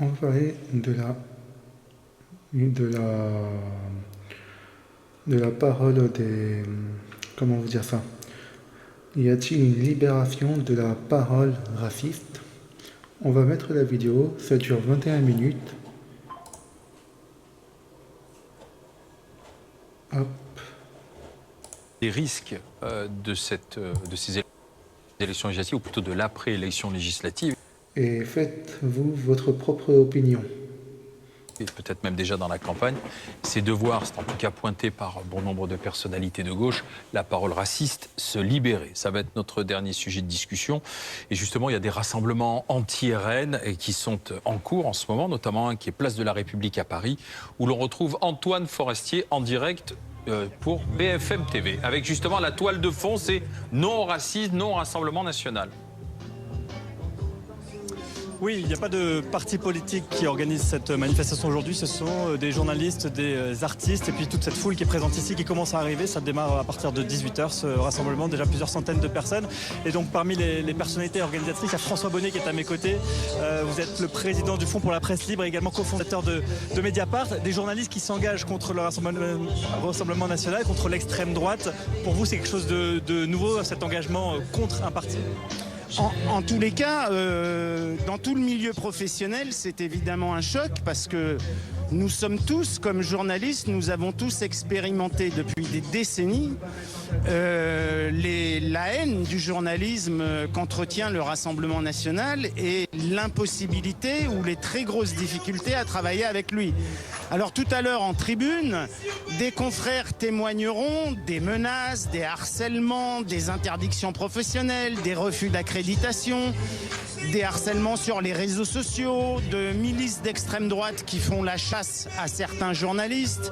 On va parler de la parole des... Comment vous dire ça? Y a-t-il une libération de la parole raciste? On va mettre la vidéo, ça dure 21 minutes. Hop. Les risques de ces élections législatives, ou plutôt de l'après-élection législative, Et faites-vous votre propre opinion. et peut-être même déjà dans la campagne, c'est de voir, c'est en tout cas pointé par bon nombre de personnalités de gauche, la parole raciste se libérer. Ça va être notre dernier sujet de discussion. Et justement, il y a des rassemblements anti-RN qui sont en cours en ce moment, notamment un qui est Place de la République à Paris, où l'on retrouve Antoine Forestier en direct pour BFM TV, avec justement la toile de fond, c'est non au racisme, non au Rassemblement national. Oui, il n'y a pas de parti politique qui organise cette manifestation aujourd'hui. Ce sont des journalistes, des artistes et puis toute cette foule qui est présente ici, qui commence à arriver. Ça démarre à partir de 18h, ce rassemblement, déjà plusieurs centaines de personnes. Et donc parmi les personnalités organisatrices, il y a François Bonnet qui est à mes côtés. Vous êtes le président du Fonds pour la presse libre et également cofondateur de Mediapart. Des journalistes qui s'engagent contre le Rassemblement national, contre l'extrême droite. Pour vous, c'est quelque chose de nouveau, cet engagement contre un parti ? En tous les cas, dans tout le milieu professionnel, c'est évidemment un choc parce que nous sommes tous, comme journalistes, nous avons tous expérimenté depuis des décennies la haine du journalisme qu'entretient le Rassemblement national et l'impossibilité ou les très grosses difficultés à travailler avec lui. Alors tout à l'heure en tribune, des confrères témoigneront des menaces, des harcèlements, des interdictions professionnelles, des refus d'accréditation, des harcèlements sur les réseaux sociaux, de milices d'extrême droite qui font la chasse à certains journalistes.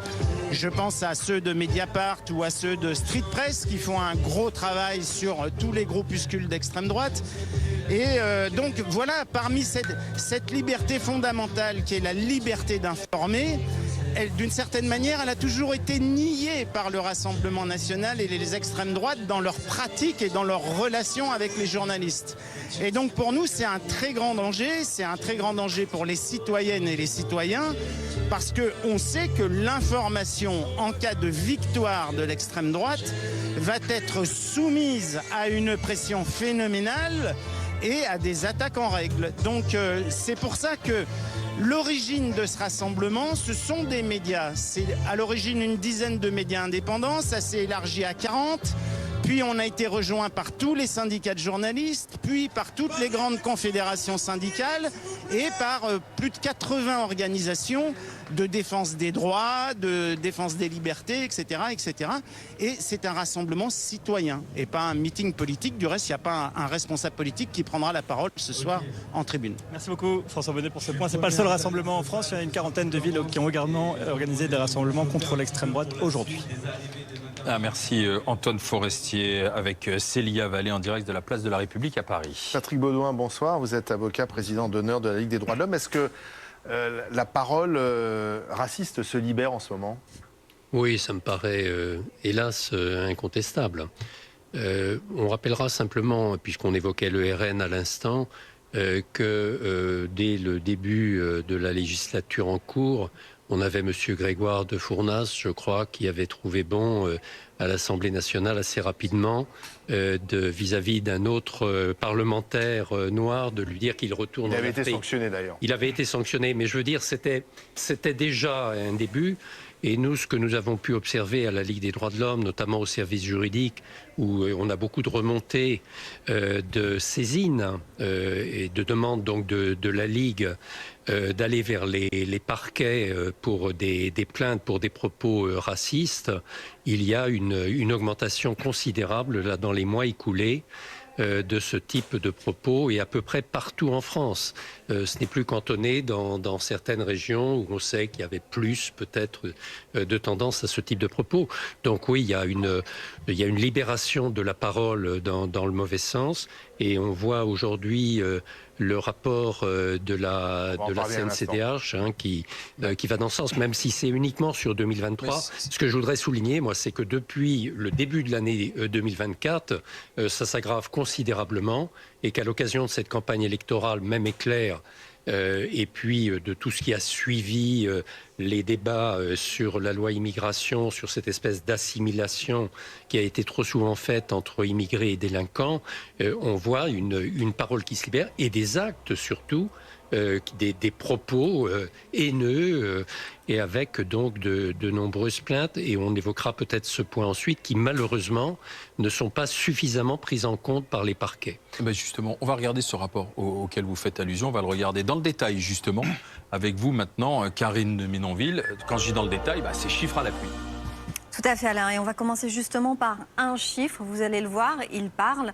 Je pense à ceux de Mediapart ou à ceux de Street Press qui font un gros travail sur tous les groupuscules d'extrême droite. Et donc voilà, parmi cette liberté fondamentale qui est la liberté d'informer, d'une certaine manière, elle a toujours été niée par le Rassemblement national et les extrêmes droites dans leur pratique et dans leur relation avec les journalistes. Et donc pour nous, c'est un très grand danger, c'est un très grand danger pour les citoyennes et les citoyens, parce qu'on sait que l'information, en cas de victoire de l'extrême droite, va être soumise à une pression phénoménale et à des attaques en règle. Donc c'est pour ça que l'origine de ce rassemblement, ce sont des médias. C'est à l'origine une dizaine de médias indépendants, ça s'est élargi à 40. Puis on a été rejoint par tous les syndicats de journalistes, puis par toutes les grandes confédérations syndicales et par plus de 80 organisations de défense des droits, de défense des libertés, etc. etc. Et c'est un rassemblement citoyen et pas un meeting politique. Du reste, il n'y a pas un responsable politique qui prendra la parole ce soir en tribune. Merci beaucoup François Bonnet pour ce point. Ce n'est pas le seul rassemblement en France. Il y a une quarantaine de villes qui ont également organisé des rassemblements contre l'extrême droite aujourd'hui. Merci Antoine Forestier avec Célia Vallée en direct de la Place de la République à Paris. Patrick Baudouin, bonsoir. Vous êtes avocat, président d'honneur de la Ligue des droits de l'homme. Est-ce que la parole raciste se libère en ce moment? Oui, ça me paraît, hélas, incontestable. On rappellera simplement, puisqu'on évoquait le RN à l'instant, que dès le début de la législature en cours, on avait M. Grégoire de Fournas, je crois, qui avait trouvé bon à l'Assemblée nationale assez rapidement, vis-à-vis d'un autre parlementaire noir, de lui dire qu'il retourne en Afrique. Il avait été sanctionné d'ailleurs. Il avait été sanctionné, mais je veux dire, c'était déjà un début. Et nous, ce que nous avons pu observer à la Ligue des droits de l'homme, notamment au service juridique, où on a beaucoup de remontées de saisines et de demandes donc de la Ligue d'aller vers les parquets pour des plaintes pour des propos racistes, il y a une augmentation considérable là, dans les mois écoulés de ce type de propos et à peu près partout en France. Ce n'est plus cantonné dans certaines régions où on sait qu'il y avait plus peut-être de tendance à ce type de propos. Donc oui, il y a une libération de la parole dans le mauvais sens et on voit aujourd'hui le rapport de la CNCDH qui va dans ce sens, même si c'est uniquement sur 2023. Ce que je voudrais souligner, moi, c'est que depuis le début de l'année 2024, ça s'aggrave considérablement et qu'à l'occasion de cette campagne électorale, même éclair, et puis de tout ce qui a suivi les débats sur la loi immigration, sur cette espèce d'assimilation qui a été trop souvent faite entre immigrés et délinquants, on voit une parole qui se libère et des actes surtout, des propos haineux et avec donc de nombreuses plaintes. Et on évoquera peut-être ce point ensuite qui malheureusement ne sont pas suffisamment pris en compte par les parquets. Eh ben justement, on va regarder ce rapport auquel vous faites allusion. On va le regarder dans le détail justement avec vous maintenant, Karine Ménonville. Quand je dis dans le détail, c'est chiffres à l'appui. Tout à fait, Alain. Et on va commencer justement par un chiffre. Vous allez le voir, il parle.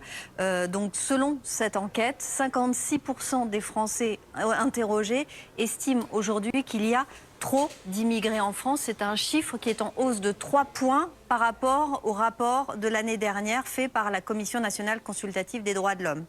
Donc, selon cette enquête, 56% des Français interrogés estiment aujourd'hui qu'il y a trop d'immigrés en France. C'est un chiffre qui est en hausse de 3 points par rapport au rapport de l'année dernière fait par la Commission nationale consultative des droits de l'homme.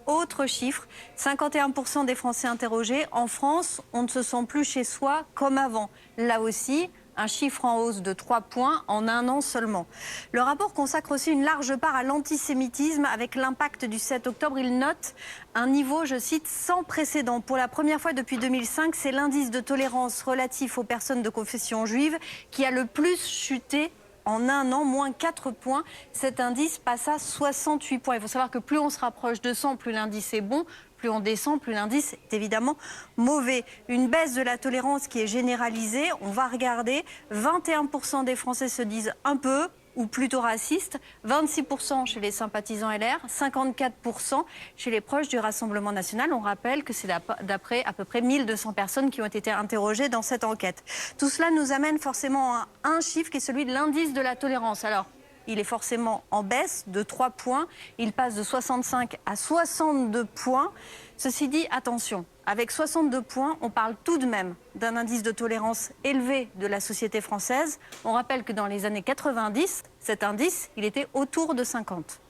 Autre chiffre, 51% des Français interrogés. En France, on ne se sent plus chez soi comme avant. Là aussi, un chiffre en hausse de 3 points en un an seulement. Le rapport consacre aussi une large part à l'antisémitisme avec l'impact du 7 octobre. Il note un niveau, je cite, sans précédent. Pour la première fois depuis 2005, c'est l'indice de tolérance relatif aux personnes de confession juive qui a le plus chuté en un an, moins 4 points. Cet indice passe à 68 points. Il faut savoir que plus on se rapproche de 100, plus l'indice est bon. Plus on descend, plus l'indice est évidemment mauvais. Une baisse de la tolérance qui est généralisée. On va regarder. 21% des Français se disent un peu ou plutôt racistes. 26% chez les sympathisants LR. 54% chez les proches du Rassemblement national. On rappelle que c'est d'après à peu près 1200 personnes qui ont été interrogées dans cette enquête. Tout cela nous amène forcément à un chiffre qui est celui de l'indice de la tolérance. Alors, il est forcément en baisse de 3 points. Il passe de 65 à 62 points. Ceci dit, attention, avec 62 points, on parle tout de même d'un indice de tolérance élevé de la société française. On rappelle que dans les années 90, cet indice, il était autour de 50.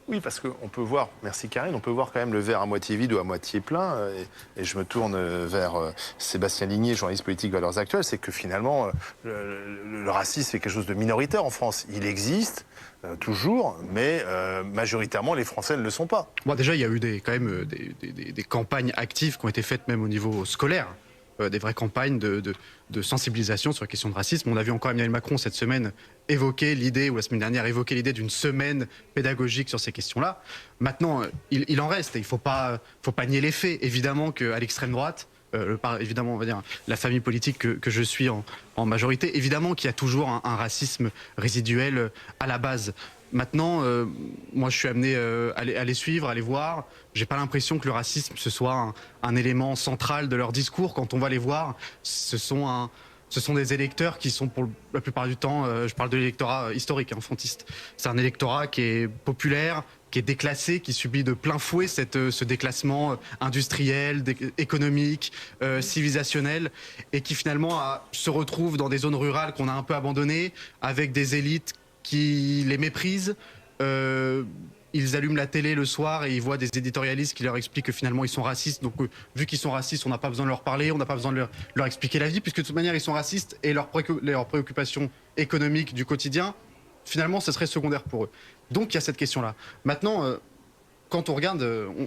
Oui, parce qu'on peut voir, merci Karine, on peut voir quand même le verre à moitié vide ou à moitié plein. Et je me tourne vers Sébastien Ligné, journaliste politique Valeurs Actuelles, c'est que finalement, le racisme est quelque chose de minoritaire en France. Il existe, toujours, mais majoritairement, les Français ne le sont pas. Bon, déjà, il y a eu quand même des campagnes actives qui ont été faites même au niveau scolaire. Des vraies campagnes de sensibilisation sur la question de racisme. On a vu encore Emmanuel Macron cette semaine évoquer l'idée, ou la semaine dernière évoquer l'idée d'une semaine pédagogique sur ces questions-là. Maintenant, il en reste et il faut pas nier les faits. Évidemment qu'à l'extrême droite, évidemment, on va dire la famille politique que je suis en majorité, évidemment qu'il y a toujours un racisme résiduel à la base. Maintenant, moi je suis amené à les suivre, à les voir. J'ai pas l'impression que le racisme ce soit un élément central de leur discours. Quand on va les voir, ce sont des électeurs qui sont pour la plupart du temps, je parle de l'électorat historique, frontiste. C'est un électorat qui est populaire, qui est déclassé, qui subit de plein fouet ce déclassement industriel, économique, civilisationnel, et qui finalement se retrouve dans des zones rurales qu'on a un peu abandonnées, avec des élites qui les méprisent. Ils allument la télé le soir et ils voient des éditorialistes qui leur expliquent que finalement ils sont racistes. Donc vu qu'ils sont racistes, on n'a pas besoin de leur parler, on n'a pas besoin de leur expliquer la vie, puisque de toute manière ils sont racistes et leurs préoccupations économiques du quotidien, finalement ce serait secondaire pour eux. Donc il y a cette question-là. Maintenant, quand on regarde,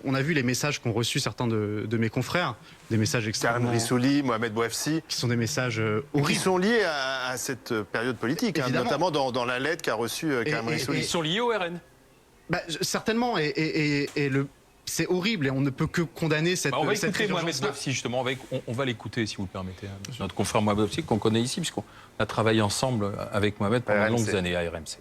on a vu les messages qu'ont reçus certains de mes confrères, des messages extrêmement... Karim Rissouli, Mohamed Bouafsi. Qui sont des messages horribles. Qui sont liés à cette période politique, notamment dans la lettre qu'a reçue Karim Rissouli. Ils sont liés au RN. Certainement, c'est horrible et on ne peut que condamner cette on va écouter résurgence. Mohamed Bouafsi justement, on va l'écouter si vous le permettez. Notre confrère Mohamed Bouafsi qu'on connaît ici puisqu'on a travaillé ensemble avec Mohamed pendant de longues années à RMC.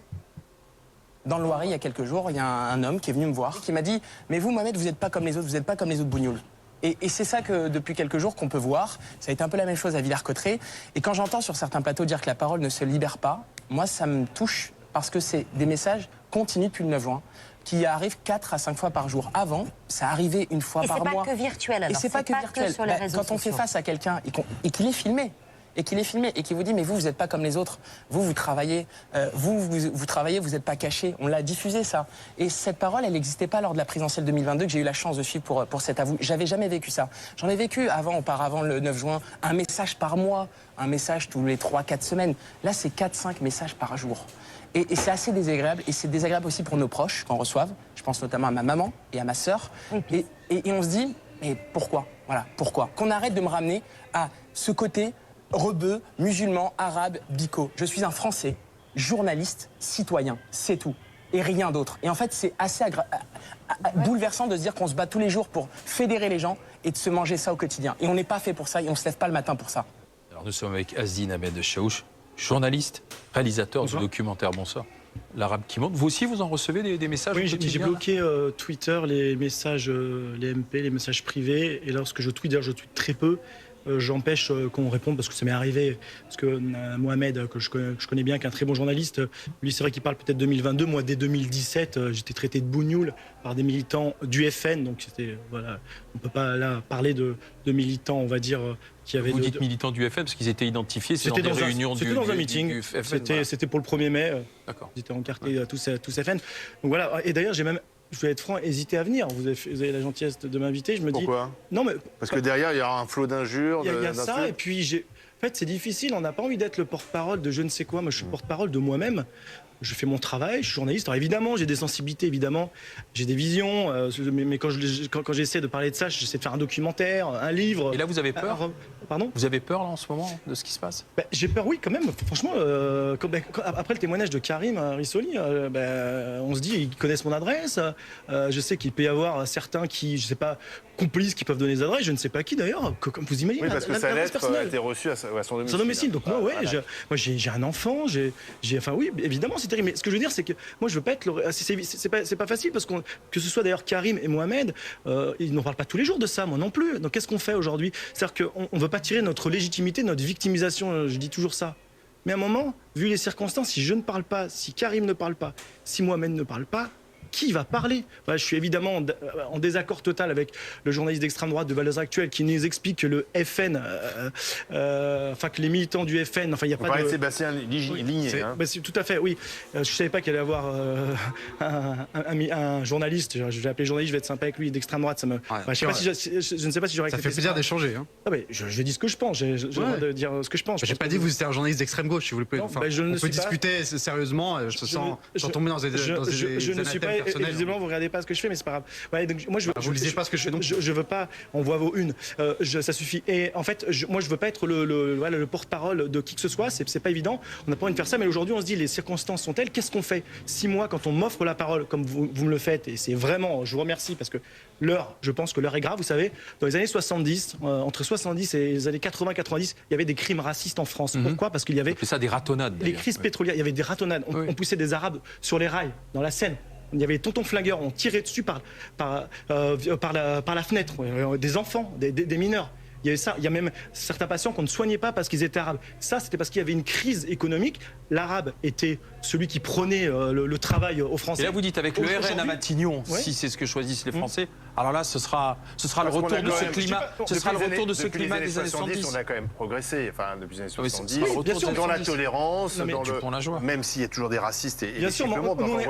Dans le Loiret, il y a quelques jours, il y a un homme qui est venu me voir, qui m'a dit « Mais vous, Mohamed, vous n'êtes pas comme les autres, vous n'êtes pas comme les autres bougnoules. » Et c'est ça que, depuis quelques jours, qu'on peut voir. Ça a été un peu la même chose à Villers-Cotterêts. Et quand j'entends sur certains plateaux dire que la parole ne se libère pas, moi, ça me touche parce que c'est des messages continus depuis le 9 juin qui arrivent 4 à 5 fois par jour. Avant, ça arrivait une fois par mois. Et c'est pas que virtuel, alors. Et c'est pas que virtuel. Sur les réseaux quand on fait face à quelqu'un et qu'il est filmé, et qui vous dit mais vous n'êtes pas comme les autres, vous travaillez, vous travaillez, vous n'êtes pas caché. On l'a diffusé ça. Et cette parole, elle n'existait pas lors de la présidentielle 2022 que j'ai eu la chance de suivre pour cet avou. J'avais jamais vécu ça. J'en ai vécu auparavant le 9 juin, un message par mois, un message tous les 3-4 semaines. Là, c'est 4-5 messages par jour. Et c'est assez désagréable, et c'est désagréable aussi pour nos proches qu'on reçoive. Je pense notamment à ma maman et à ma sœur. Et on se dit, Mais pourquoi? Voilà, pourquoi? Qu'on arrête de me ramener à ce côté rebeu, musulman, arabe, bico. Je suis un Français, journaliste, citoyen, c'est tout. Et rien d'autre. Et en fait, c'est assez bouleversant de se dire qu'on se bat tous les jours pour fédérer les gens et de se manger ça au quotidien. Et on n'est pas fait pour ça et on ne se lève pas le matin pour ça. Alors nous sommes avec Azdine Ahmed Chaouch, journaliste, réalisateur du documentaire Bonsoir. L'arabe qui monte. Vous aussi, vous en recevez des messages? Oui, j'ai bloqué Twitter, les messages, les MP, les messages privés. Et lorsque je tweete, d'ailleurs je tweete très peu, j'empêche qu'on réponde parce que ça m'est arrivé. Parce que Mohamed, que je connais bien, qui est un très bon journaliste, lui c'est vrai qu'il parle peut-être 2022. Moi, dès 2017, j'étais traité de bougnoul par des militants du FN. Donc c'était, voilà, on ne peut pas là parler de militants, on va dire, qui avaient... Vous dites militants du FN parce qu'ils étaient identifiés, c'était dans des réunions du FN. C'était dans un meeting, c'était pour le 1er mai. D'accord. Ils étaient encartés tous FN. Donc voilà, et d'ailleurs j'ai même... Je vais être franc, hésiter à venir. Vous avez la gentillesse de m'inviter. Je me dis. Pourquoi? Non, mais parce que derrière, il y aura un flot d'injures. Il y a ça, et puis en fait, c'est difficile. On n'a pas envie d'être le porte-parole de je ne sais quoi. Moi, je suis porte-parole de moi-même. Je fais mon travail, je suis journaliste. Alors évidemment, j'ai des sensibilités, évidemment, j'ai des visions. Mais quand j'essaie de parler de ça, j'essaie de faire un documentaire, un livre. Et là, vous avez peur? Pardon? Vous avez peur là en ce moment de ce qui se passe? J'ai peur, oui, quand même. Franchement, après le témoignage de Karim Rissoli, on se dit, ils connaissent mon adresse. Je sais qu'il peut y avoir certains qui, je sais pas, complices qui peuvent donner des adresses. Je ne sais pas qui d'ailleurs. Comme vous imaginez. Oui, parce que sa lettre a été reçue à son domicile. Son domicile. Donc moi, ouais, moi j'ai un enfant. Enfin oui, évidemment, c'est terrible. Mais ce que je veux dire, c'est que moi, je veux pas être. C'est pas facile parce que ce soit d'ailleurs Karim et Mohamed, ils n'en parlent pas tous les jours de ça, moi non plus. Donc qu'est-ce qu'on fait aujourd'hui? C'est-à-dire qu'on ne veut pas tirer notre légitimité, notre victimisation. Je dis toujours ça. Mais à un moment, vu les circonstances, si je ne parle pas, si Karim ne parle pas, si Mohamed ne parle pas, qui va parler? Voilà, je suis évidemment en désaccord total avec le journaliste d'extrême droite de Valeurs Actuelles qui nous explique que le FN, enfin que les militants du FN, enfin il n'y a pas de... Vous parlez de Sébastien Ligné. Hein. Tout à fait, oui. Je ne savais pas qu'il allait y avoir un journaliste, je vais appeler journaliste, je vais être sympa avec lui, d'extrême droite. Ça me... je ne sais pas si j'aurais accepté ça. Ça fait plaisir d'échanger. Hein. Ah, je dis ce que je pense, j'ai le droit de dire ce que je pense. Je n'ai pas dit que vous étiez un journaliste d'extrême gauche, si vous le plaît. Enfin, on peut discuter sérieusement, sans tomber dans des anathèmes. Visiblement, vous regardez pas ce que je fais, mais c'est pas grave. Ouais, donc, moi, vous lisez pas ce que je fais, donc. Je veux pas. On voit vos unes. Ça suffit. Et en fait, moi, je veux pas être le porte-parole de qui que ce soit. C'est pas évident. On n'a pas envie de faire ça. Mais aujourd'hui, on se dit, les circonstances sont telles. Qu'est-ce qu'on fait? 6 mois, quand on m'offre la parole, comme vous me le faites, et c'est vraiment, je vous remercie parce que je pense que l'heure est grave. Vous savez, dans les années 70, entre 70 et les années 80-90, il y avait des crimes racistes en France. Pourquoi? Parce qu'il y avait. C'est ça, des ratonnades. Les crises pétrolières. Il y avait des ratonnades. On poussait des Arabes sur les rails, dans la Seine. Il y avait tonton flingueur, on tirait dessus par la fenêtre, des enfants, des mineurs. Il y avait ça, il y a même certains patients qu'on ne soignait pas parce qu'ils étaient arabes. Ça, c'était parce qu'il y avait une crise économique. L'arabe était celui qui prenait le travail aux Français. Et là, vous dites avec le RN à Matignon, si c'est ce que choisissent les Français, alors là, ce sera le retour de ce climat. Ce sera le retour de ce climat des années 70. On a quand même progressé, enfin, depuis les années 70, bien sûr, dans la tolérance, dans la joie. Même s'il y a toujours des racistes et bien sûr,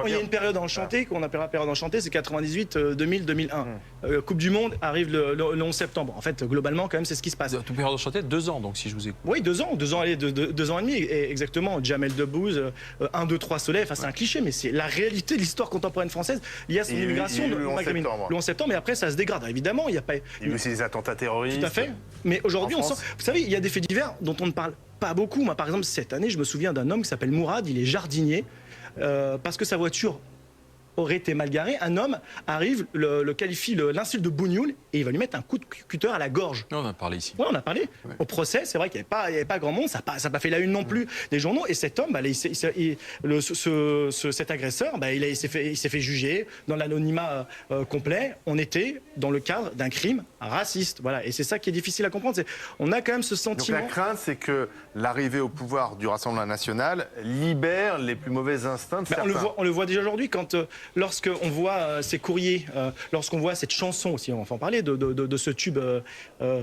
il y a une période enchantée qu'on appellera période enchantée, c'est 98, 2000, 2001. Coupe du Monde arrive le 11 septembre. En fait, globalement, quand même, c'est ce qui se passe. Toute période enchantée, 2 ans, donc si je vous écoute. Oui, 2 ans, 2 ans et demi, exactement. Jamel Debbouze, 1, 2, 3 soleil, enfin c'est un cliché, mais c'est la réalité de l'histoire contemporaine française. Il y a son immigration, le 11 septembre, mais après ça se dégrade. Évidemment, il y a pas. Il y a eu aussi des attentats terroristes. Tout à fait. Mais aujourd'hui, on sent. Vous savez, il y a des faits divers dont on ne parle pas beaucoup. Moi, par exemple, cette année, je me souviens d'un homme qui s'appelle Mourad. Il est jardinier parce que sa voiture aurait été mal garé, un homme arrive, le qualifie, l'insulte de bougnoul et il va lui mettre un coup de cutter à la gorge. On en a parlé ici. Oui, on a parlé. Ouais. Au procès, c'est vrai qu'il n'y avait pas grand monde, ça n'a pas fait la une non plus des journaux. Et cet homme, cet agresseur, il s'est fait juger dans l'anonymat complet. On était dans le cadre d'un crime raciste. Voilà. Et c'est ça qui est difficile à comprendre. On a quand même ce sentiment. Donc la crainte, c'est que l'arrivée au pouvoir du Rassemblement national libère les plus mauvais instincts de certains. On le voit déjà aujourd'hui quand... Lorsqu'on voit ces courriers, lorsqu'on voit cette chanson aussi, on va en parler, de ce tube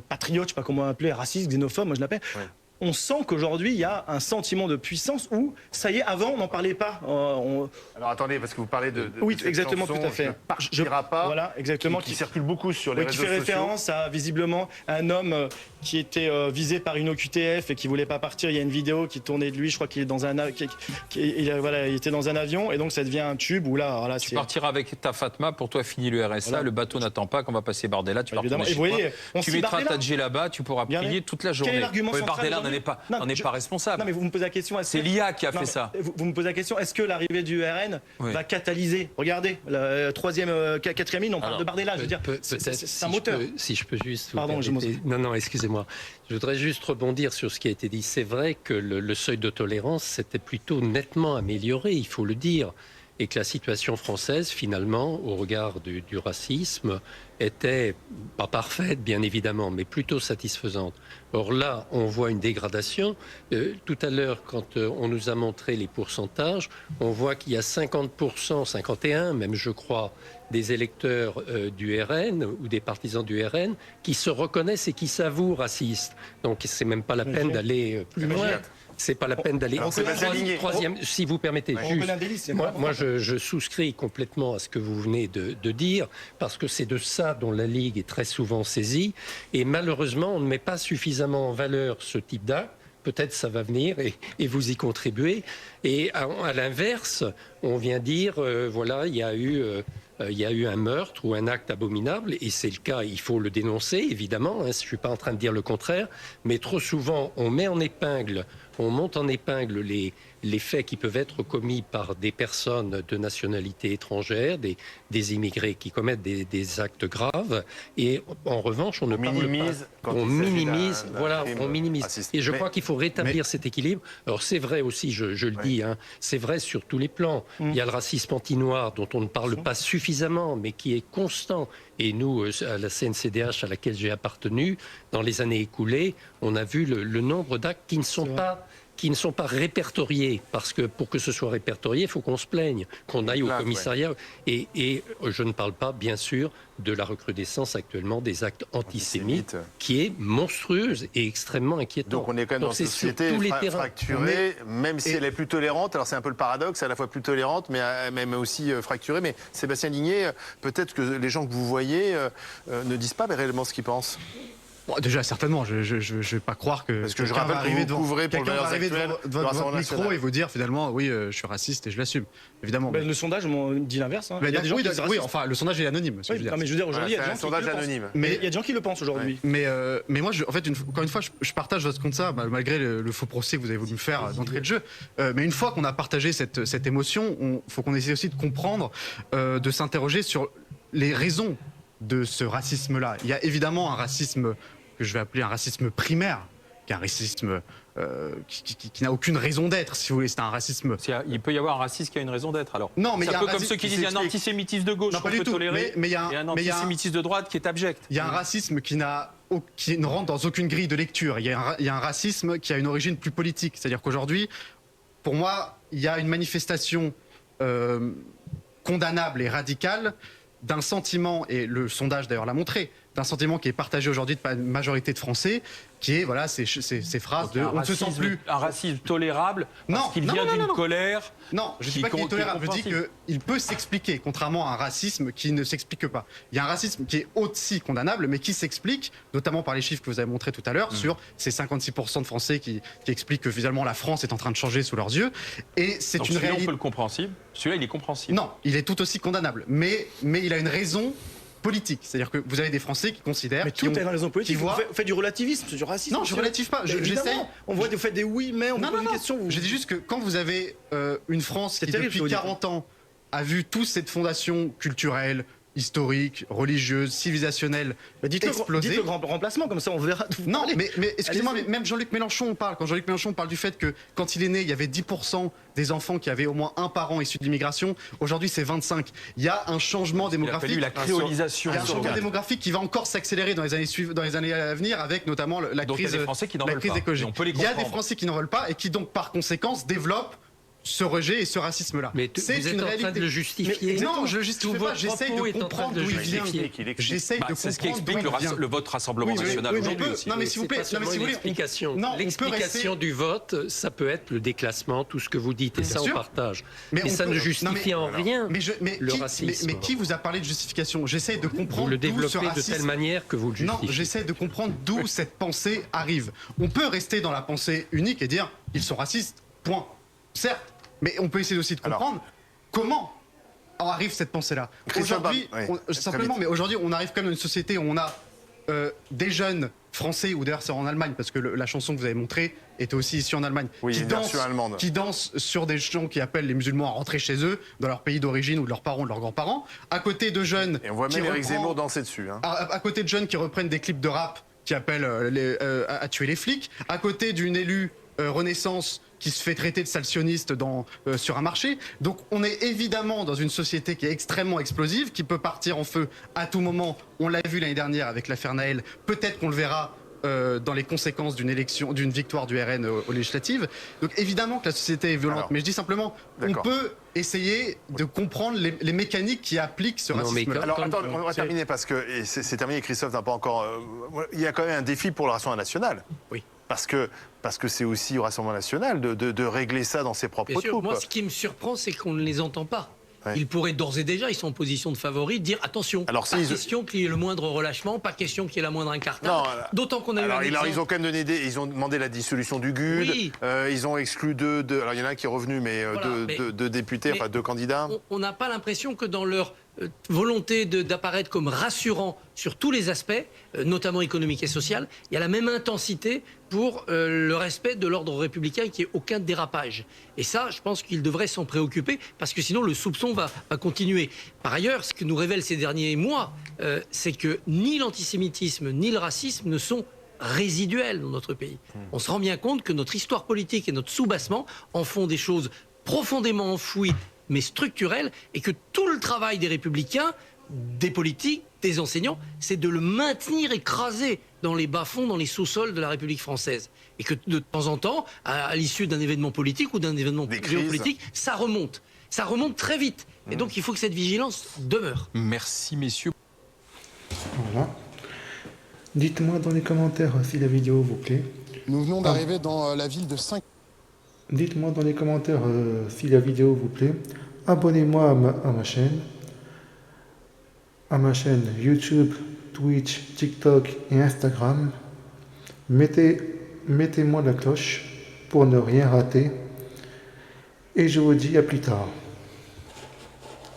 patriote, je ne sais pas comment appeler, raciste, xénophobe, moi je l'appelle. Ouais. on sent qu'aujourd'hui, il y a un sentiment de puissance où, ça y est, avant, on n'en parlait pas. Alors attendez, parce que vous parlez de oui, cette exactement, chanson, tout à fait. Je ne partirai pas, voilà, exactement, qui circule beaucoup sur les oui, réseaux qui fait sociaux. référence à, visiblement, un homme qui était visé par une OQTF et qui voulait pas partir. Il y a une vidéo qui tournait de lui, je crois qu'il est dans un, voilà, il était dans un avion, et donc ça devient un tube où là, voilà, tu partiras avec ta Fatma, pour toi, fini le RSA, voilà. Le bateau n'attend pas qu'on va passer Bardella, tu vas Évidemment. retourner Et chez vous voyez, toi. Tu mettras ta Djé là-bas, tu pourras prier toute la journée. Quel est l'argument central Bardella aujourd'hui n'en est pas responsable. Non, mais vous me posez la question. C'est l'IA qui a fait ça. Vous me posez la question, est-ce que l'arrivée du RN va catalyser? Regardez, la quatrième ligne, on parle de Bardella, je veux dire, c'est un moteur. Si je peux juste... Pardon, non, excusez-moi. Je voudrais juste rebondir sur ce qui a été dit. C'est vrai que le seuil de tolérance s'était plutôt nettement amélioré, il faut le dire, et que la situation française, finalement, au regard du racisme, était pas parfaite, bien évidemment, mais plutôt satisfaisante. Or là, on voit une dégradation. Tout à l'heure, quand on nous a montré les pourcentages, on voit qu'il y a 50%, 51% même, je crois, des électeurs du RN ou des partisans du RN qui se reconnaissent et qui s'avouent racistes. Donc, c'est même pas la peine d'aller plus loin. C'est pas la peine d'aller. Troisième, si vous permettez, juste, moi je souscris complètement à ce que vous venez de dire, parce que c'est de ça dont la Ligue est très souvent saisie, et malheureusement on ne met pas suffisamment en valeur ce type d'acte. Peut-être ça va venir et vous y contribuez. Et à l'inverse, on vient dire, voilà, il y a eu un meurtre ou un acte abominable, et c'est le cas, il faut le dénoncer, évidemment, je ne suis pas en train de dire le contraire, mais trop souvent, on monte en épingle les faits qui peuvent être commis par des personnes de nationalité étrangère, des immigrés qui commettent des actes graves, et en revanche, on ne minimise parle pas. On minimise, voilà, on minimise. Raciste. Et je crois qu'il faut rétablir cet équilibre. Alors c'est vrai aussi, je le dis, c'est vrai sur tous les plans. Il y a le racisme anti-noir dont on ne parle pas suffisamment, mais qui est constant. Et nous, à la CNCDH à laquelle j'ai appartenu, dans les années écoulées, on a vu le nombre d'actes qui ne sont pas répertoriés, parce que pour que ce soit répertorié, il faut qu'on se plaigne, qu'on aille au commissariat. Et je ne parle pas, bien sûr, de la recrudescence actuellement des actes antisémites, qui est monstrueuse et extrêmement inquiétante. Donc on est quand même dans une société fracturée, même si elle est plus tolérante. Alors c'est un peu le paradoxe, à la fois plus tolérante, mais même aussi fracturée. Mais Sébastien Ligné, peut-être que les gens que vous voyez ne disent pas réellement ce qu'ils pensent. Bon, déjà, certainement, je vais pas croire que... Parce que je rappelle que vous couvrez pour le Valeurs Actuelles votre micro et vous dire finalement, oui, je suis raciste et je l'assume, évidemment. Le sondage dit l'inverse. Hein. Oui, enfin, le sondage est anonyme. Oui, mais je veux dire, aujourd'hui, il y a des gens qui le pensent. Mais il y a des gens qui le pensent aujourd'hui. Mais moi, en fait, encore une fois, je partage votre constat, malgré le faux procès que vous avez voulu me faire d'entrée de jeu. Mais une fois qu'on a partagé cette émotion, il faut qu'on essaie aussi de comprendre, de s'interroger sur les raisons de ce racisme-là. Il y a évidemment un racisme que je vais appeler un racisme primaire, qui est un racisme qui n'a aucune raison d'être, si vous voulez. C'est un racisme... Il peut y avoir un racisme qui a une raison d'être, alors. Non, mais c'est un peu comme ceux qui disent qu'il y a un antisémitisme de gauche qu'on peut tolérer, et un antisémitisme de droite qui est abject. Il y a un racisme qui ne rentre dans aucune grille de lecture. Il y a un racisme qui a une origine plus politique. C'est-à-dire qu'aujourd'hui, pour moi, il y a une manifestation condamnable et radicale d'un sentiment, et le sondage d'ailleurs l'a montré, d'un sentiment qui est partagé aujourd'hui par une majorité de Français, qui est voilà ces phrases de on ne se sent plus un racisme tolérable parce qu'il vient d'une colère. Non, je ne dis pas qu'il est tolérable, je dis qu'il peut s'expliquer, contrairement à un racisme qui ne s'explique pas. Il y a un racisme qui est aussi condamnable, mais qui s'explique, notamment par les chiffres que vous avez montrés tout à l'heure, sur ces 56% de Français qui expliquent que finalement la France est en train de changer sous leurs yeux. Et c'est une réalité. On peut le compréhensible. Celui-là, il est compréhensible. Non, il est tout aussi condamnable, mais il a une raison politique. C'est-à-dire que vous avez des Français qui considèrent... Mais tout est une raison politique. Vous faites du relativisme, c'est du racisme. Non, je ne relative pas. J'essaie. Vous faites des oui, mais on vous pose une question. Je dis juste que quand vous avez une France qui, depuis 40 ans, a vu toute cette fondation culturelle, historique, religieuse, civilisationnelle exploser... Dites le grand remplacement, comme ça on verra tout. Non, mais excusez-moi, mais même Jean-Luc Mélenchon parle. Quand Jean-Luc Mélenchon parle du fait que quand il est né, il y avait 10% des enfants qui avaient au moins un parent issu de l'immigration. Aujourd'hui, c'est 25. Il y a un changement démographique. Il a fallu la créolisation. Il y a un changement démographique qui va encore s'accélérer dans les années à venir, avec notamment la crise écologique. Il y a des Français qui n'en veulent pas et qui donc par conséquence développent ce rejet et ce racisme-là. Mais vous êtes en train de le justifier. Non, je le justifie pas. J'essaye de comprendre d'où il vient. J'essaye de comprendre. C'est ce qui explique le vote Rassemblement National aujourd'hui aussi. Non, mais s'il vous plaît, l'explication du vote, ça peut être le déclassement, tout ce que vous dites, et ça on partage. Mais ça ne justifie en rien le racisme. Mais qui vous a parlé de justification? J'essaye de comprendre. Vous le développez de telle manière que vous le justifiez. Non, j'essaie de comprendre d'où cette pensée arrive. On peut rester dans la pensée unique et dire ils sont racistes, point. Certes, mais on peut essayer aussi de comprendre comment arrive cette pensée-là. Aujourd'hui, simplement, mais aujourd'hui, on arrive quand même dans une société où on a des jeunes français, ou d'ailleurs c'est en Allemagne, parce que la chanson que vous avez montrée était aussi ici en Allemagne, qui dansent sur des chants qui appellent les musulmans à rentrer chez eux, dans leur pays d'origine ou de leurs parents ou de leurs grands-parents, à côté de jeunes... Et on voit même Éric Zemmour danser dessus. Hein. À côté de jeunes qui reprennent des clips de rap qui appellent à tuer les flics, à côté d'une élue Renaissance qui se fait traiter de salsioniste sur un marché. Donc on est évidemment dans une société qui est extrêmement explosive, qui peut partir en feu à tout moment. On l'a vu l'année dernière avec l'affaire Naël. Peut-être qu'on le verra dans les conséquences d'une victoire du RN aux législatives. Donc évidemment que la société est violente. Mais je dis simplement, on peut essayer de comprendre les mécaniques qui appliquent ce racisme. Alors attends, on va terminer parce que c'est terminé. Christophe n'a pas encore. Il y a quand même un défi pour le Rassemblement national. Oui. Parce que c'est aussi au Rassemblement national de régler ça dans ses propres troupes. Moi, ce qui me surprend, c'est qu'on ne les entend pas. Ils pourraient d'ores et déjà, ils sont en position de favori, dire attention, pas question qu'il y ait le moindre relâchement, pas question qu'il y ait la moindre incartade. D'autant qu'on a eu un exemple. Ils ont quand même ils ont demandé la dissolution du GUD. Oui. Ils ont exclu alors il y en a un qui est revenu, mais deux députés, enfin 2 candidats. On n'a pas l'impression que dans leur volonté d'apparaître comme rassurant sur tous les aspects, notamment économique et social, il y a la même intensité pour le respect de l'ordre républicain, qu'il n'y ait aucun dérapage. Et ça, je pense qu'ils devraient s'en préoccuper, parce que sinon le soupçon va continuer. Par ailleurs, ce que nous révèlent ces derniers mois, c'est que ni l'antisémitisme ni le racisme ne sont résiduels dans notre pays. On se rend bien compte que notre histoire politique et notre soubassement en font des choses profondément enfouies, mais structurelles, et que tout le travail des républicains, des politiques, des enseignants, c'est de le maintenir écrasé dans les bas-fonds, dans les sous-sols de la République française. Et que de temps en temps, à l'issue d'un événement politique ou d'un événement géopolitique, ça remonte. Ça remonte très vite. Et donc il faut que cette vigilance demeure. Merci messieurs. Voilà. Dites-moi dans les commentaires si la vidéo vous plaît. Nous venons d'arriver dans la ville de Saint... Dites-moi dans les commentaires si la vidéo vous plaît. Abonnez-moi à ma chaîne YouTube, Twitch, TikTok et Instagram. Mettez-moi la cloche pour ne rien rater. Et je vous dis à plus tard.